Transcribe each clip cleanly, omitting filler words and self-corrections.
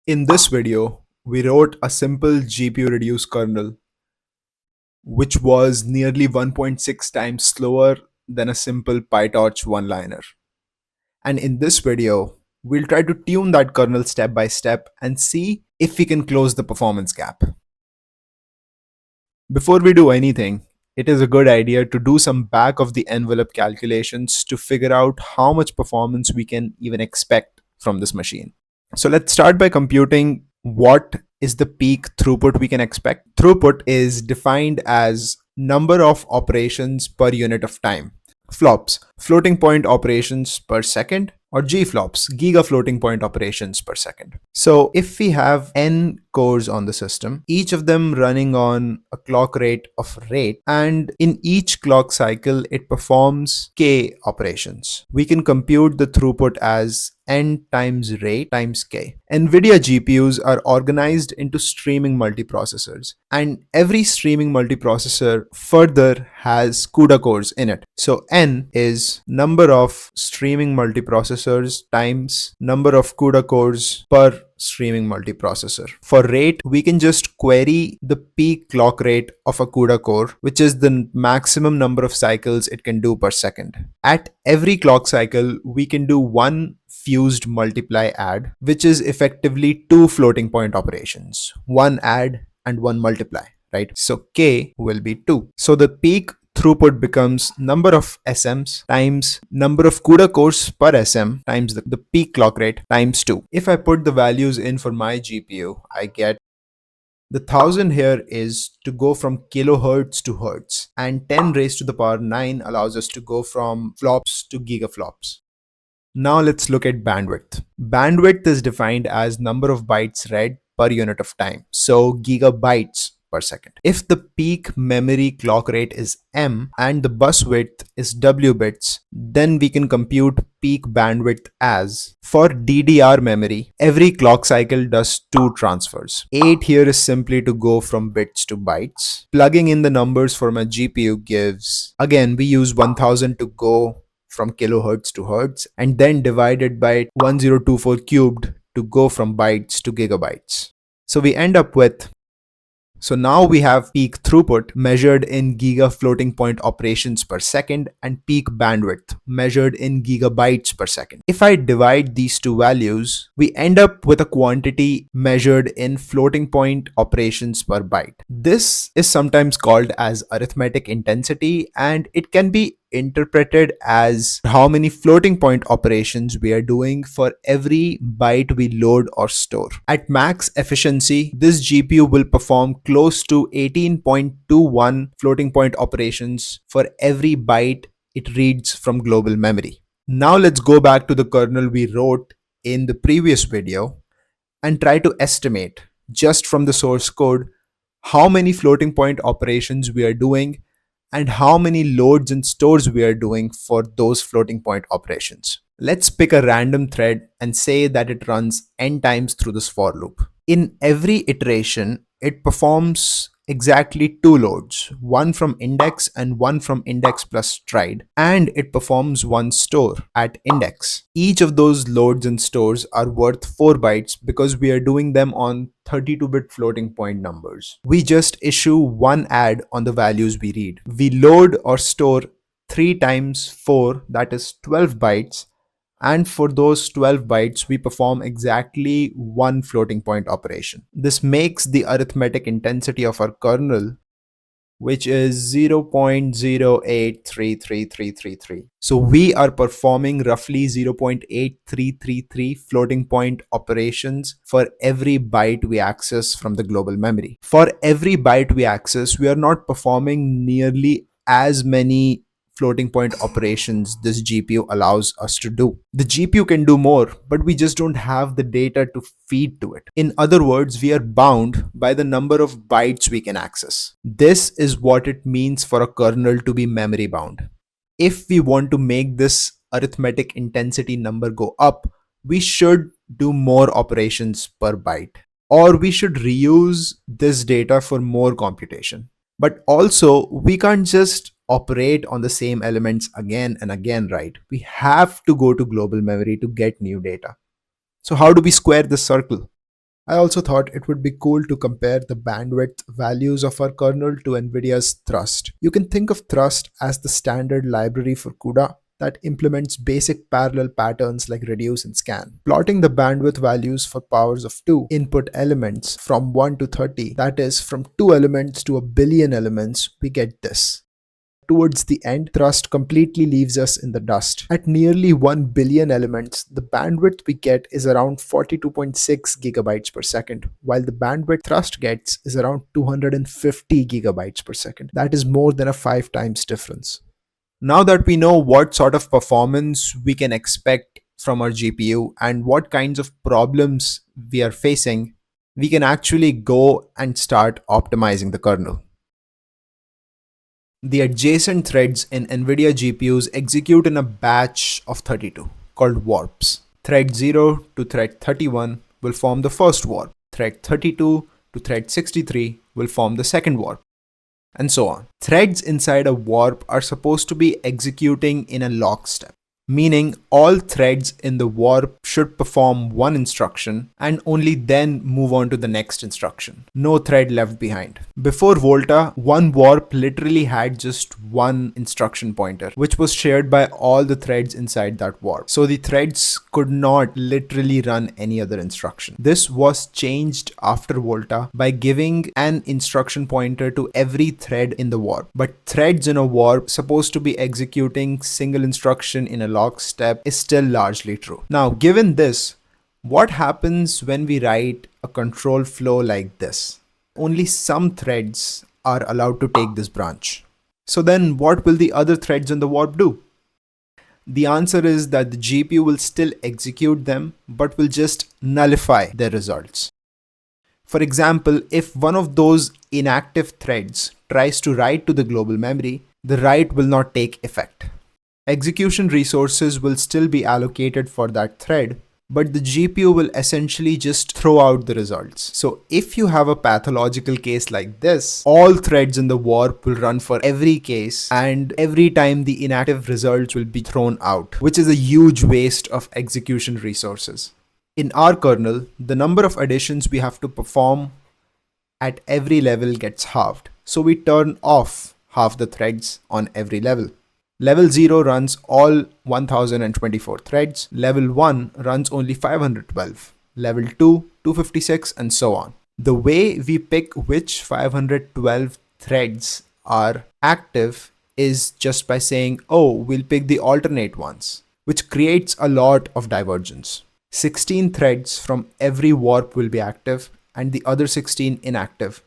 In this video, we wrote a simple GPU reduced kernel, which was nearly 1.6 times slower than a simple PyTorch one-liner. And in this video, we'll try to tune that kernel step by step and see if we can close the performance gap. Before we do anything, it is a good idea to do some back of the envelope calculations to figure out how much performance we can even expect from this machine. So let's start by computing what is the peak throughput we can expect. Throughput is defined as number of operations per unit of time. Flops, floating point operations per second, or GFlops, giga floating point operations per second. So if we have n cores on the system, each of them running on a clock rate of rate, and in each clock cycle it performs k operations, we can compute the throughput as n times rate times k. NVIDIA GPUs are organized into streaming multiprocessors, and every streaming multiprocessor further has CUDA cores in it. So n is number of streaming multiprocessors times number of CUDA cores per streaming multiprocessor. For rate, we can just query the peak clock rate of a CUDA core, which is the maximum number of cycles it can do per second. At every clock cycle, we can do one fused multiply add, which is effectively two floating point operations, one add and one multiply, right? So k will be 2. So the peak throughput becomes number of SMs times number of CUDA cores per SM times the peak clock rate times 2. If I put the values in for my GPU, I get the 1000 here is to go from kilohertz to hertz, and 10 raised to the power 9 allows us to go from flops to gigaflops. Now let's look at bandwidth. Bandwidth is defined as number of bytes read per unit of time, so gigabytes per second. If the peak memory clock rate is M and the bus width is W bits, then we can compute peak bandwidth as, for DDR memory, every clock cycle does 2 transfers. 8 here is simply to go from bits to bytes. Plugging in the numbers for my GPU gives, again, we use 1000 to go from kilohertz to hertz, and then divided by 1024 cubed to go from bytes to gigabytes. So we end up with, so now we have peak throughput measured in giga floating point operations per second and peak bandwidth measured in gigabytes per second. If I divide these two values, we end up with a quantity measured in floating point operations per byte. This is sometimes called as arithmetic intensity, and it can be interpreted as how many floating point operations we are doing for every byte we load or store. At max efficiency, this GPU will perform close to 18.21 floating point operations for every byte it reads from global memory. Now let's go back to the kernel we wrote in the previous video and try to estimate, just from the source code, how many floating point operations we are doing and how many loads and stores we are doing for those floating point operations. Let's pick a random thread and say that it runs n times through this for loop. In every iteration, it performs exactly 2 loads, one from index and one from index plus stride, and it performs one store at index. Each of those loads and stores are worth 4 bytes because we are doing them on 32-bit floating point numbers. We just issue one add on the values we read. We load or store 3 times 4, that is 12 bytes, and for those 12 bytes, we perform exactly one floating point operation. This makes the arithmetic intensity of our kernel, which is 0.0833333. So we are performing roughly 0.8333 floating point operations for every byte we access from the global memory. For every byte we access, we are not performing nearly as many floating point operations this GPU allows us to do. The GPU can do more, but we just don't have the data to feed to it. In other words, we are bound by the number of bytes we can access. This is what it means for a kernel to be memory bound. If we want to make this arithmetic intensity number go up, we should do more operations per byte, or we should reuse this data for more computation. But also, we can't just operate on the same elements again and again, right? We have to go to global memory to get new data. So how do we square this circle? I also thought it would be cool to compare the bandwidth values of our kernel to NVIDIA's thrust. You can think of thrust as the standard library for CUDA that implements basic parallel patterns like reduce and scan. Plotting the bandwidth values for powers of 2 input elements from 1 to 30, that is, from 2 elements to a billion elements, we get this. Towards the end, thrust completely leaves us in the dust. At nearly 1 billion elements, the bandwidth we get is around 42.6 gigabytes per second, while the bandwidth thrust gets is around 250 gigabytes per second. That is more than a 5 times difference. Now that we know what sort of performance we can expect from our GPU and what kinds of problems we are facing, we can actually go and start optimizing the kernel. The adjacent threads in NVIDIA GPUs execute in a batch of 32 called warps. Thread 0 to thread 31 will form the first warp. Thread 32 to thread 63 will form the second warp, and so on. Threads inside a warp are supposed to be executing in a lockstep, meaning all threads in the warp should perform one instruction and only then move on to the next instruction. No thread left behind. Before Volta, one warp literally had just one instruction pointer, which was shared by all the threads inside that warp. So the threads could not literally run any other instruction. This was changed after Volta by giving an instruction pointer to every thread in the warp. But threads in a warp supposed to be executing single instruction in a lockstep is still largely true. Now, given this, what happens when we write a control flow like this? Only some threads are allowed to take this branch. So then what will the other threads in the warp do? The answer is that the GPU will still execute them, but will just nullify their results. For example, if one of those inactive threads tries to write to the global memory, the write will not take effect. Execution resources will still be allocated for that thread, but the GPU will essentially just throw out the results. So if you have a pathological case like this, all threads in the warp will run for every case, and every time the inactive results will be thrown out, which is a huge waste of execution resources. In our kernel, the number of additions we have to perform at every level gets halved. So we turn off half the threads on every level. Level 0 runs all 1024 threads, level 1 runs only 512, level 2, 256, and so on. The way we pick which 512 threads are active is just by saying, oh, we'll pick the alternate ones, which creates a lot of divergence. 16 threads from every warp will be active and the other 16 inactive.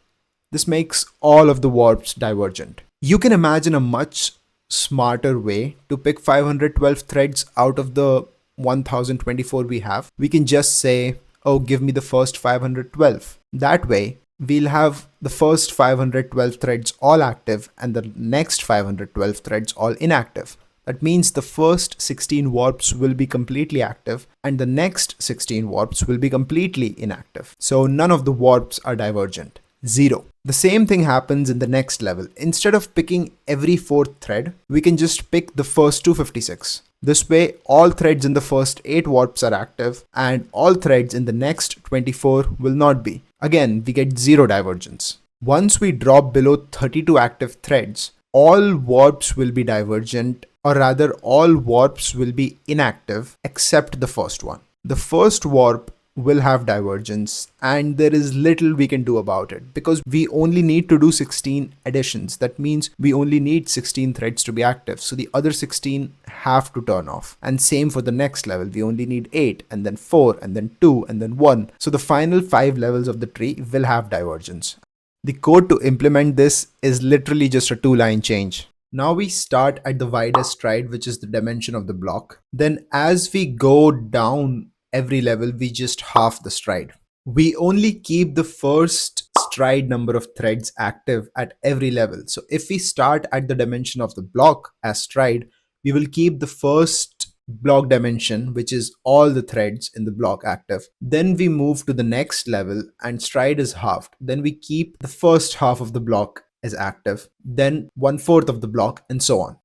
This makes all of the warps divergent. You can imagine a much smarter way to pick 512 threads out of the 1024 we have. We can just say, oh, give me the first 512. That way, we'll have the first 512 threads all active and the next 512 threads all inactive. That means the first 16 warps will be completely active and the next 16 warps will be completely inactive. So none of the warps are divergent. 0. The same thing happens in the next level. Instead of picking every fourth thread, we can just pick the first 256. This way, all threads in the first 8 warps are active and all threads in the next 24 will not be. Again, we get 0 divergence. Once we drop below 32 active threads, all warps will be divergent, or rather all warps will be inactive except the first one. The first warp will have divergence and there is little we can do about it because we only need to do 16 additions. That means we only need 16 threads to be active. So the other 16 have to turn off. And same for the next level. We only need 8 and then 4 and then 2 and then 1. So the final 5 levels of the tree will have divergence. The code to implement this is literally just a 2-line change. Now we start at the widest stride, which is the dimension of the block. Then as we go down every level, we just half the stride. We only keep the first stride number of threads active at every level. So if we start at the dimension of the block as stride, we will keep the first block dimension, which is all the threads in the block active. Then we move to the next level and stride is halved. Then we keep the first half of the block as active, then 1/4 of the block, and so on.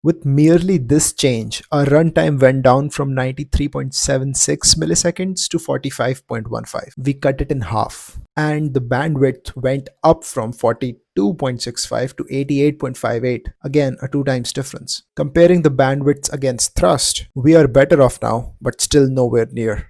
With merely this change, our runtime went down from 93.76 milliseconds to 45.15. We cut it in half. And the bandwidth went up from 42.65 to 88.58. Again, a 2 times difference. Comparing the bandwidths against thrust, we are better off now, but still nowhere near.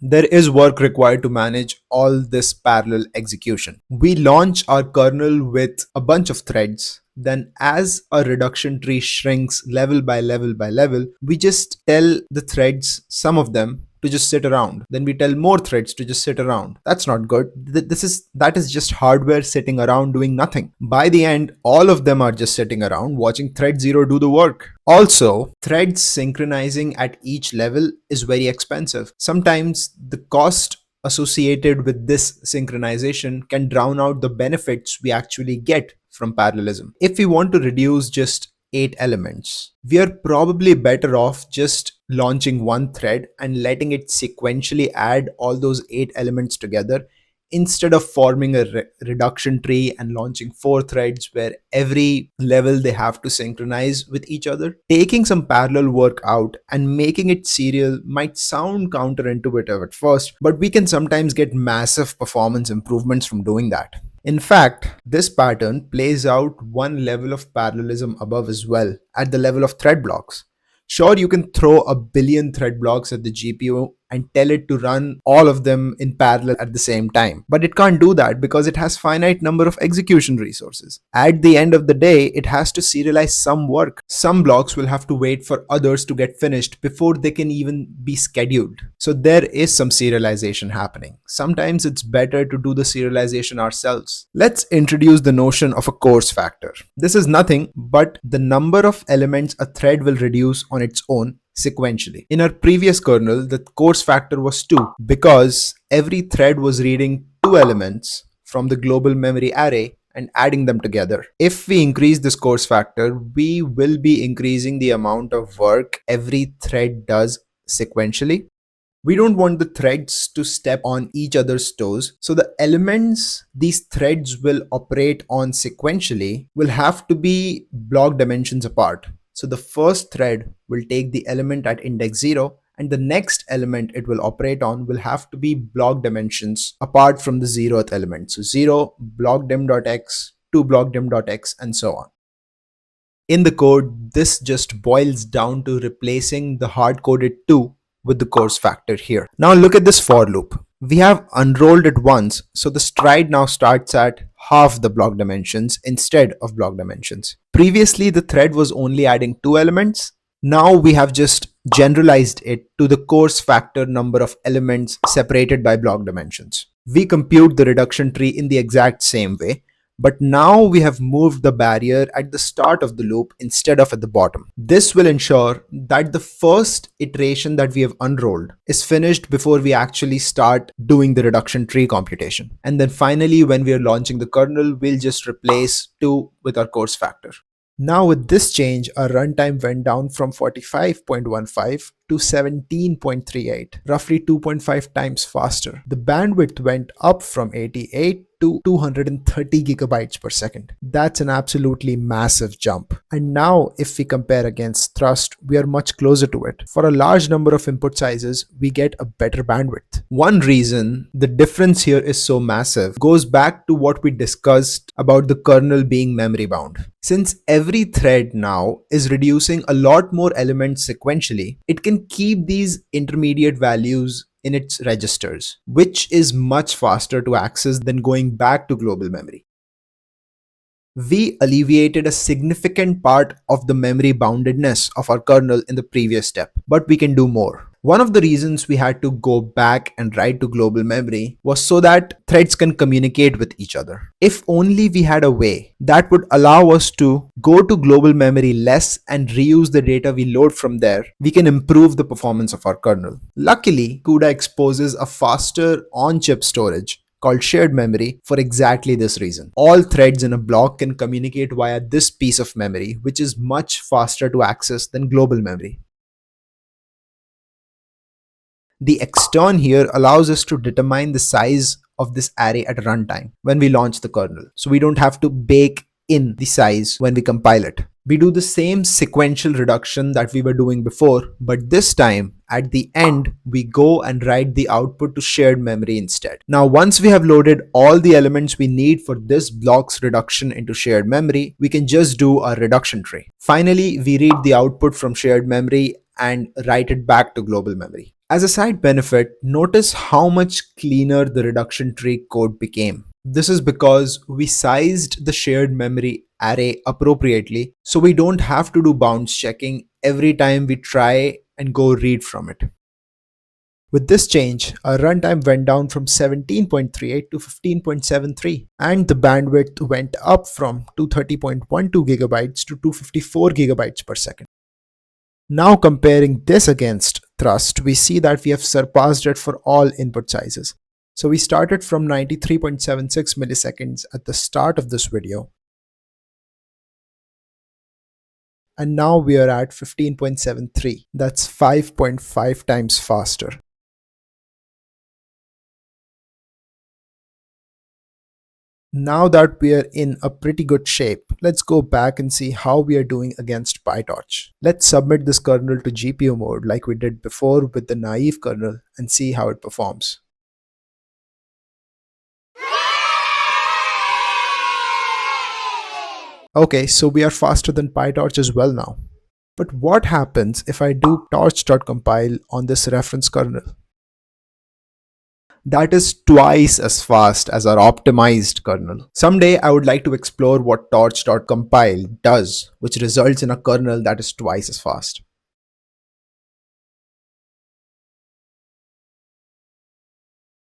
There is work required to manage all this parallel execution. We launch our kernel with a bunch of threads. Then as a reduction tree shrinks level by level by level, we just tell the threads, some of them, to just sit around. Then we tell more threads to just sit around. That's not good. That is just hardware sitting around doing nothing. By the end, all of them are just sitting around watching thread 0 do the work. Also, threads synchronizing at each level is very expensive. Sometimes the cost associated with this synchronization can drown out the benefits we actually get from parallelism. If we want to reduce just 8 elements, we are probably better off just launching one thread and letting it sequentially add all those 8 elements together, instead of forming a reduction tree and launching 4 threads where every level they have to synchronize with each other. Taking some parallel work out and making it serial might sound counterintuitive at first, but we can sometimes get massive performance improvements from doing that. In fact, this pattern plays out one level of parallelism above as well, at the level of thread blocks. Sure, you can throw a billion thread blocks at the GPU and tell it to run all of them in parallel at the same time. But it can't do that because it has finite number of execution resources. At the end of the day, it has to serialize some work. Some blocks will have to wait for others to get finished before they can even be scheduled. So there is some serialization happening. Sometimes it's better to do the serialization ourselves. Let's introduce the notion of a coarse factor. This is nothing but the number of elements a thread will reduce on its own sequentially. In our previous kernel, the coarse factor was 2 because every thread was reading 2 elements from the global memory array and adding them together. If we increase this coarse factor, we will be increasing the amount of work every thread does sequentially. We don't want the threads to step on each other's toes. So the elements these threads will operate on sequentially will have to be block dimensions apart. So the first thread will take the element at index 0, and the next element it will operate on will have to be block dimensions apart from the 0th element. So 0 blockdim.x, 2 blockdim.x, and so on. In the code, this just boils down to replacing the hard-coded 2 with the coarse factor here. Now look at this for loop. We have unrolled it once, so the stride now starts at half the block dimensions instead of block dimensions. Previously, the thread was only adding 2 elements. Now we have just generalized it to the coarse factor number of elements separated by block dimensions. We compute the reduction tree in the exact same way, but now we have moved the barrier at the start of the loop instead of at the bottom. This will ensure that the first iteration that we have unrolled is finished before we actually start doing the reduction tree computation. And then finally, when we are launching the kernel, we'll just replace 2 with our coarse factor. Now with this change, our runtime went down from 45.15 to 17.38, roughly 2.5 times faster. The bandwidth went up from 88 to 230 gigabytes per second. That's an absolutely massive jump. And now if we compare against thrust, we are much closer to it. For a large number of input sizes, we get a better bandwidth. One reason the difference here is so massive goes back to what we discussed about the kernel being memory bound. Since every thread now is reducing a lot more elements sequentially, it can keep these intermediate values in its registers, which is much faster to access than going back to global memory. We alleviated a significant part of the memory boundedness of our kernel in the previous step, but we can do more. One of the reasons we had to go back and write to global memory was so that threads can communicate with each other. If only we had a way that would allow us to go to global memory less and reuse the data we load from there, we can improve the performance of our kernel. Luckily, CUDA exposes a faster on-chip storage called shared memory for exactly this reason. All threads in a block can communicate via this piece of memory, which is much faster to access than global memory. The extern here allows us to determine the size of this array at runtime when we launch the kernel. So we don't have to bake in the size when we compile it. We do the same sequential reduction that we were doing before, but this time at the end, we go and write the output to shared memory instead. Now, once we have loaded all the elements we need for this block's reduction into shared memory, we can just do a reduction tree. Finally, we read the output from shared memory and write it back to global memory. As a side benefit, notice how much cleaner the reduction tree code became. This is because we sized the shared memory array appropriately, so we don't have to do bounds checking every time we try and go read from it. With this change, our runtime went down from 17.38 to 15.73, and the bandwidth went up from 230.12 gigabytes to 254 gigabytes per second. Now comparing this against thrust, we see that we have surpassed it for all input sizes. So we started from 93.76 milliseconds at the start of this video, and now we are at 15.73. That's 5.5 times faster. Now that we are in a pretty good shape, let's go back and see how we are doing against PyTorch. Let's submit this kernel to GPU mode like we did before with the naive kernel and see how it performs. Okay, so we are faster than PyTorch as well now. But what happens if I do torch.compile on this reference kernel? That is twice as fast as our optimized kernel. Someday I would like to explore what torch.compile does, which results in a kernel that is twice as fast.